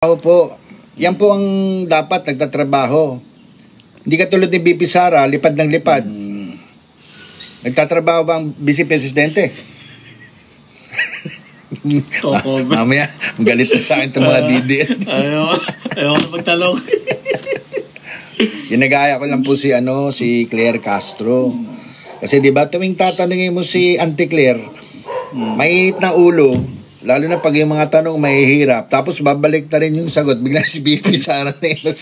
Po, yan po ang dapat nagtatrabaho. Hindi katulad ni BP Sara, lipad ng lipad. Nagtatrabaho ba ang Vice Presidente? Mamaya, galit sa akin itong mga DDS. Ayaw na magtalong. Ginagaya ko lang po si Claire Castro. Kasi di ba tuwing tatanungin mo si Auntie Claire, mainit na ulo, lalo na pag yung mga tanong mahihirap, tapos babalik na rin yung sagot, bigla si BP Sara na yun.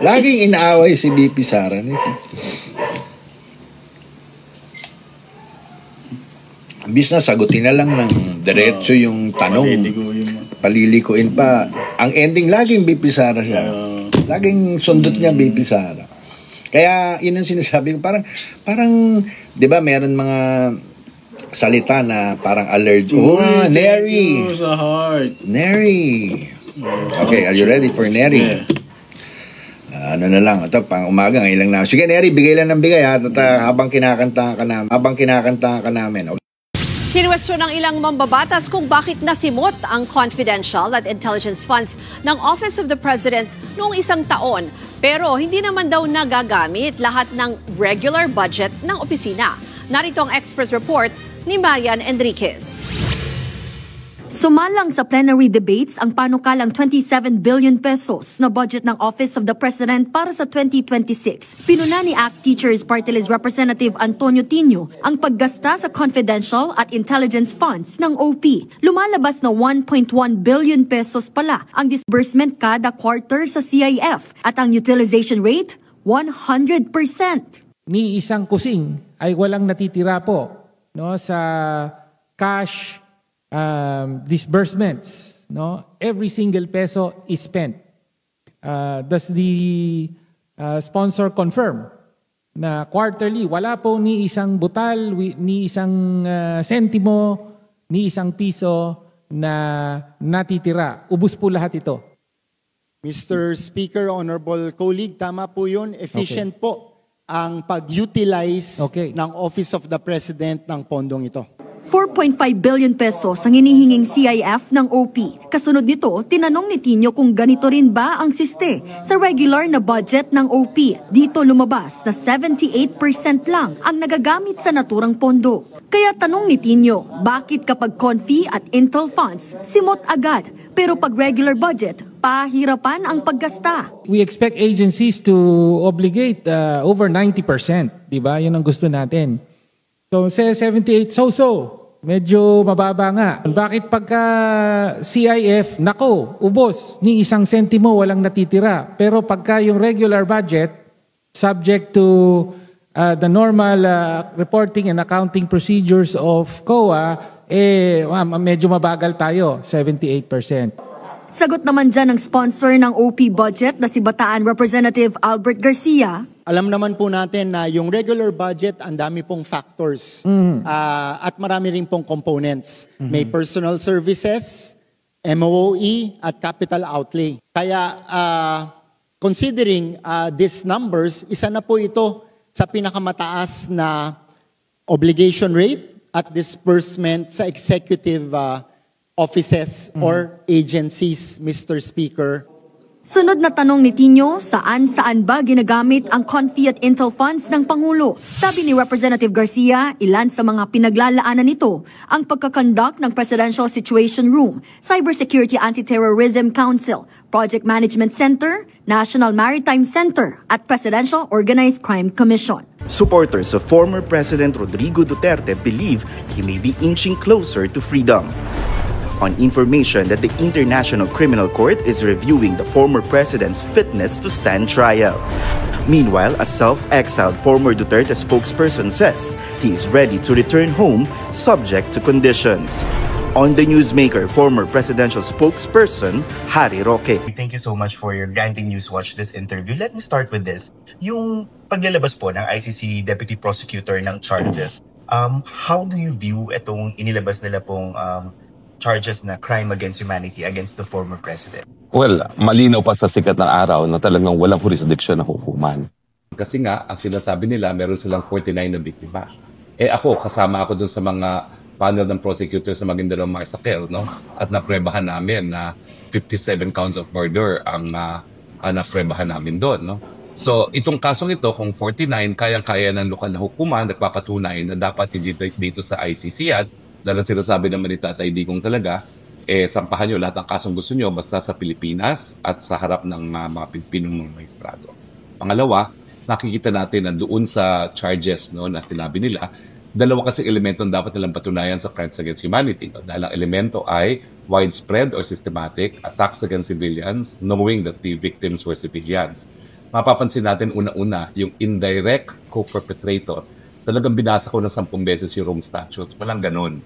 Laging inaaway si BP Sara. Bis na sagutin na lang ng diretso yung tanong. Palilikuin pa. Ang ending, laging BP Sara siya. Laging sundot niya BP Sara. Kaya yun ang sinasabi ko. Parang di ba meron mga salita na parang allergy. Neri. Sa heart. Neri. Okay, are you ready for Neri? Yeah. Ano na lang, ito pang umaga ng ilang na. Sige Neri, bigay lang ng bigay ha. Habang kinakanta ka namin. Okay. Kinwestiyon ng ilang mambabatas kung bakit nasimot ang confidential at intelligence funds ng Office of the President noong isang taon. Pero hindi naman daw nagagamit lahat ng regular budget ng opisina. Narito ang Express Report ni Marian Enriquez. Sumalang sa plenary debates ang panukalang 27 billion pesos na budget ng Office of the President para sa 2026. Pinuna ni ACT Teachers Party List Representative Antonio Tino ang paggasta sa confidential at intelligence funds ng OP. Lumalabas na 1.1 billion pesos pala ang disbursement kada quarter sa CIF at ang utilization rate 100%. Ni isang kusing ay walang natitira po sa cash disbursements. Every single peso is spent. Does the sponsor confirm na quarterly wala po ni isang butal, ni isang sentimo, ni isang piso na natitira? Ubus po lahat ito. Mr. Speaker, Honorable Colleague, tama po yun. Efficient po ang pag-utilize ng Office of the President ng pondong ito. 4.5 billion pesos ang hinihinging CIF ng OP. Kasunod nito, tinanong ni Tino kung ganito rin ba ang siste sa regular na budget ng OP. Dito lumabas na 78% lang ang nagagamit sa naturang pondo. Kaya tanong ni Tino, bakit kapag Confi at Intel funds, simot agad, pero pag regular budget, pahirapan ang paggasta? We expect agencies to obligate over 90%, di ba? Yun ang gusto natin. So, 78, medyo mababa nga. Bakit pagka CIF, ubos, ni isang sentimo walang natitira. Pero pagka yung regular budget, subject to the normal reporting and accounting procedures of COA, medyo mabagal tayo, 78%. Sagot naman dyan ng sponsor ng OP budget na si Bataan Representative Albert Garcia. Alam naman po natin na yung regular budget, ang dami pong factors at marami rin pong components. May personal services, MOE at capital outlay. Kaya considering these numbers, isa na po ito sa pinakamataas na obligation rate at disbursement sa executive offices or agencies, Mr. Speaker. Sunod na tanong ni Tino, saan ba ginagamit ang Confi at Intel funds ng Pangulo? Sabi ni Representative Garcia, ilan sa mga pinaglalaanan nito ang pagkakonduct ng Presidential Situation Room, Cybersecurity Anti-Terrorism Council, Project Management Center, National Maritime Center at Presidential Organized Crime Commission. Supporters of former President Rodrigo Duterte believe he may be inching closer to freedom. On information that the International Criminal Court is reviewing the former president's fitness to stand trial. Meanwhile, a self-exiled former Duterte spokesperson says he is ready to return home subject to conditions. On the Newsmaker, former presidential spokesperson Harry Roque. Thank you so much for your granting Newswatch this interview. Let me start with this. Yung paglalabas po ng ICC Deputy Prosecutor ng charges, how do you view itong inilabas nila pong charges na crime against humanity against the former president? Well, malinaw pa sa sikat ng araw na talagang walang jurisdiction na hukuman. Kasi nga, ang sinasabi nila, meron silang 49 na biktima. Ako, kasama ako dun sa mga panel ng prosecutors sa Maguindanao Massacre, no? At naprebahan namin na 57 counts of murder ang naprebahan namin doon, no? So, itong kasong ito, kung 49, kayang-kaya ng lokal na hukuman, nagpapatunay na dapat hindi dito sa ICC at dahil sinasabi naman ni Tatay Digong talaga, sampahan nyo lahat ng kasong gusto nyo basta sa Pilipinas at sa harap ng mga Pilipinong mga maestrado. Pangalawa, nakikita natin na doon sa charges, no, na sinabi nila, dalawa kasi elemento ang dapat nilang patunayan sa crimes against humanity. No? Dahil ang elemento ay widespread or systematic attacks against civilians knowing that the victims were civilians. Mapapansin natin una-una yung indirect co-perpetrator. Talagang binasa ko ng 10 beses yung Rome Statute. Walang ganun.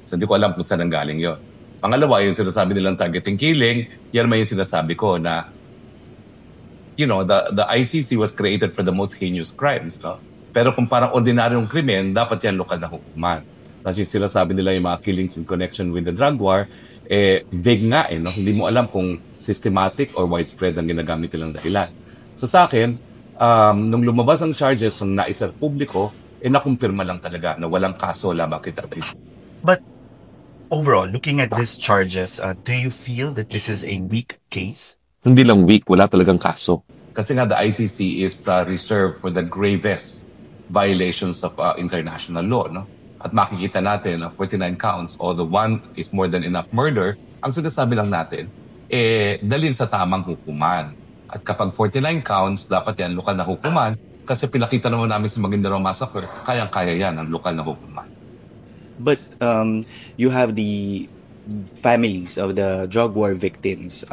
So hindi ko alam kung saan ang galing yun. Pangalawa, yung sinasabi nilang targeting killing, yan may yung sinasabi ko na you know, the ICC was created for the most heinous crimes. No? Pero kung parang ordinaryong krimen, dapat yan lokal na hukuman. Kasi sila sabi nila yung mga killings in connection with the drug war, vague nga no? Hindi mo alam kung systematic or widespread ang ginagamit nilang dahilan. So sa akin, nung lumabas ang charges ng naisar publiko, nakumpirma lang talaga na walang kaso lamang kay Tatay. But overall, looking at these charges, do you feel that this is a weak case? Hindi lang weak, wala talagang kaso. Kasi nga the ICC is reserved for the gravest violations of international law, no? At makikita natin na 49 counts, although one is more than enough murder, ang sinasabi lang natin, dalhin sa tamang hukuman. At kapag 49 counts, dapat yan lokal na hukuman kasi pinakita naman namin sa Maguindanao Massacre, kayang-kaya yan ang lokal na hukuman. But you have the families of the drug war victims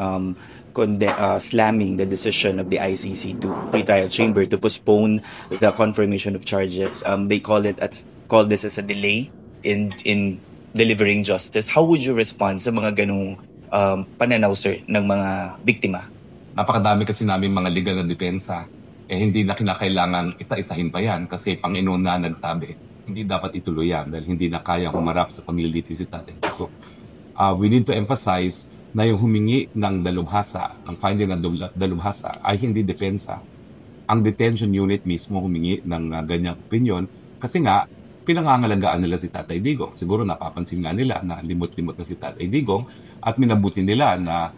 slamming the decision of the ICC to pre-trial chamber to postpone the confirmation of charges. They call this as a delay in delivering justice. How would you respond sa mga ganung pananaw, sir, ng mga biktima? Napakadami kasi namin mga legal na depensa. Hindi na kinakailangan isa-isahin pa yan kasi Panginoon na nagsabi, hindi dapat ituloy yan dahil hindi na kaya humarap sa paglilitis si Tatay Digong. We need to emphasize na yung humingi ng dalubhasa, ang finding ng dalubhasa ay hindi depensa. Ang detention unit mismo humingi ng ganyang opinion kasi nga pinangangalagaan nila si Tatay Digong. Siguro napapansin nga nila na limot-limot na si Tatay Digong at minabuti nila na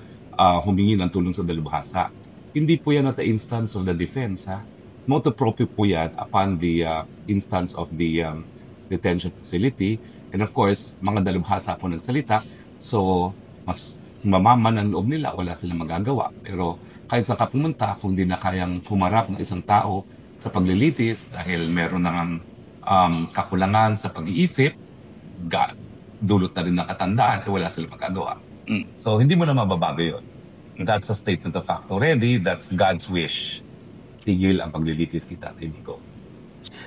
humingi ng tulong sa dalubhasa. Hindi po yan at the instance of the defense. Motu proprio po yan upon the instance of the detention facility. And of course, mga dalubhasa po nagsalita. So, mas mamaman ang loob nila, wala silang magagawa. Pero kahit sa pumunta, kung di na kayang humarap ng isang tao sa paglilitis dahil meron ng kakulangan sa pag-iisip, dulot na rin ng katandaan, wala silang magagawa. So, hindi mo na mababago yun. That's a statement of fact already. That's God's wish. Tigil ang paglilitis kay Tatay Digong.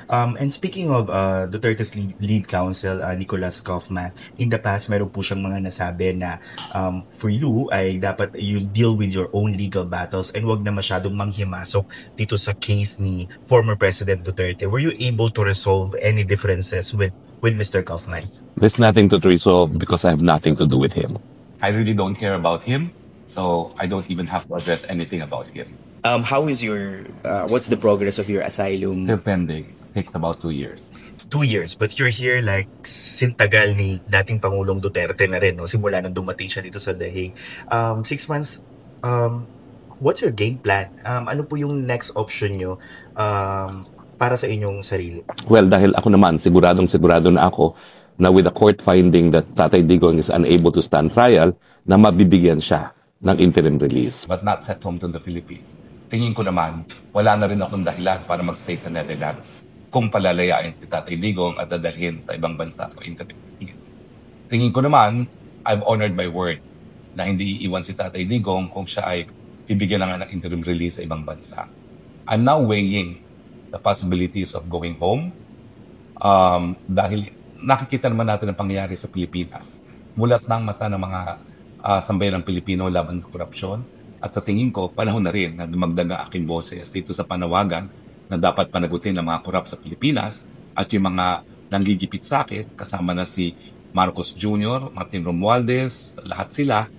And speaking of Duterte's lead counsel, Nicolas Kaufman, in the past, meron po siyang mga nasabi na for you, ay dapat you deal with your own legal battles and wag na masyadong manghimasok dito sa case ni former President Duterte. Were you able to resolve any differences with Mr. Kaufman? There's nothing to resolve because I have nothing to do with him. I really don't care about him, so I don't even have to address anything about him. How is what's the progress of your asylum? Still pending. Takes about 2 years. 2 years, but you're here like sintagal ni dating Pangulong Duterte na rin, no? Simula nang dumating siya dito sa The Hague. 6 months, what's your game plan? Ano po yung next option nyo para sa inyong sarili? Well, dahil ako naman, sigurado na ako na with the court finding that Tatay Digong is unable to stand trial, na mabibigyan siya ng interim release. But not sent home to the Philippines. Tingin ko naman, wala na rin akong dahilan para magstay sa Netherlands kung palalayain si Tatay Digong at dadalhin sa ibang bansa o interim release. Tingin ko naman, I've honored my word na hindi iiwan si Tatay Digong kung siya ay bibigyan na nga ng interim release sa ibang bansa. I'm now weighing the possibilities of going home dahil nakikita naman natin ang pangyayari sa Pilipinas. Mulat ng mata ng mga sambayanang Pilipino laban sa korupsyon. At sa tingin ko, panahon na rin na dumagdag ang aking boses dito sa panawagan na dapat panagutin ng mga korap sa Pilipinas at yung mga nanggigipit sa akin, kasama na si Marcos Jr., Martin Romualdez, lahat sila,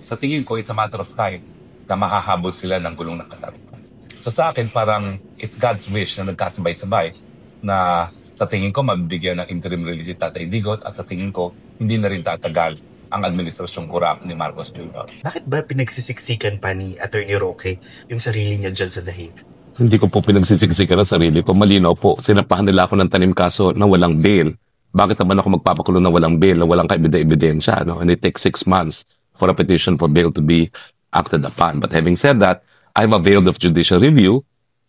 sa tingin ko, it's a matter of time na mahahabol sila ng gulong ng katarungan. So sa akin, parang it's God's wish na nagkasabay-sabay na Sa tingin ko, mabibigyan ng interim release si Tatay Digong at sa tingin ko, hindi na rin tatagal ang administrasyong corrupt ni Marcos Jr. Bakit ba pinagsisiksikan pa ni Attorney Roque yung sarili niya dyan sa dahig? Hindi ko po pinagsisiksikan ang sarili ko. Malinaw po, sinapahan nila ako ng tanim kaso na walang bail. Bakit naman ako magpapakulong na walang bail, na walang kaebidensya, no? And it takes 6 months for a petition for bail to be acted upon. But having said that, I've availed of judicial review,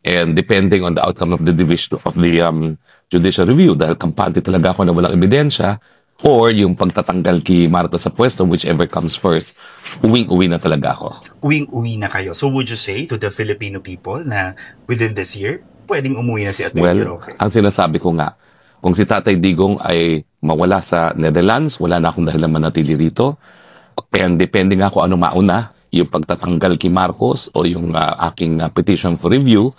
and depending on the outcome of the division of the judicial review, dahil kampante talaga ako na walang ebidensya, or yung pagtatanggal kay Marcos sa pwesto, whichever comes first, uwing-uwi na talaga ako. Uwing-uwi na kayo. So would you say to the Filipino people na within this year, pwedeng umuwi na si Atty. Roque? Ang sinasabi ko nga, kung si Tatay Digong ay mawala sa Netherlands, wala na akong dahilan manatili rito. And depending nga kung ano mauna, yung pagtatanggal kay Marcos o yung aking petition for review,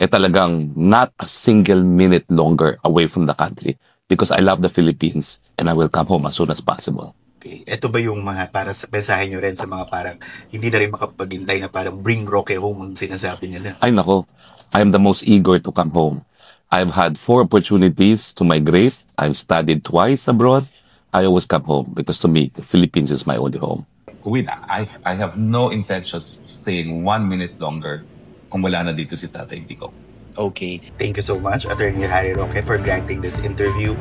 talagang not a single minute longer away from the country. Because I love the Philippines and I will come home as soon as possible. Okay. Ito ba yung mga para sa mensahe nyo rin sa mga parang hindi na rin makapaghintay na parang bring Roque home ang sinasabi nila? Ay nako, I am the most eager to come home. I've had 4 opportunities to migrate. I've studied twice abroad. I always come home because to me, the Philippines is my only home. Uwi na. I have no intentions of staying 1 minute longer kung wala na dito si Tatay Digong. Okay. Thank you so much, Attorney Harry Roque, for granting this interview.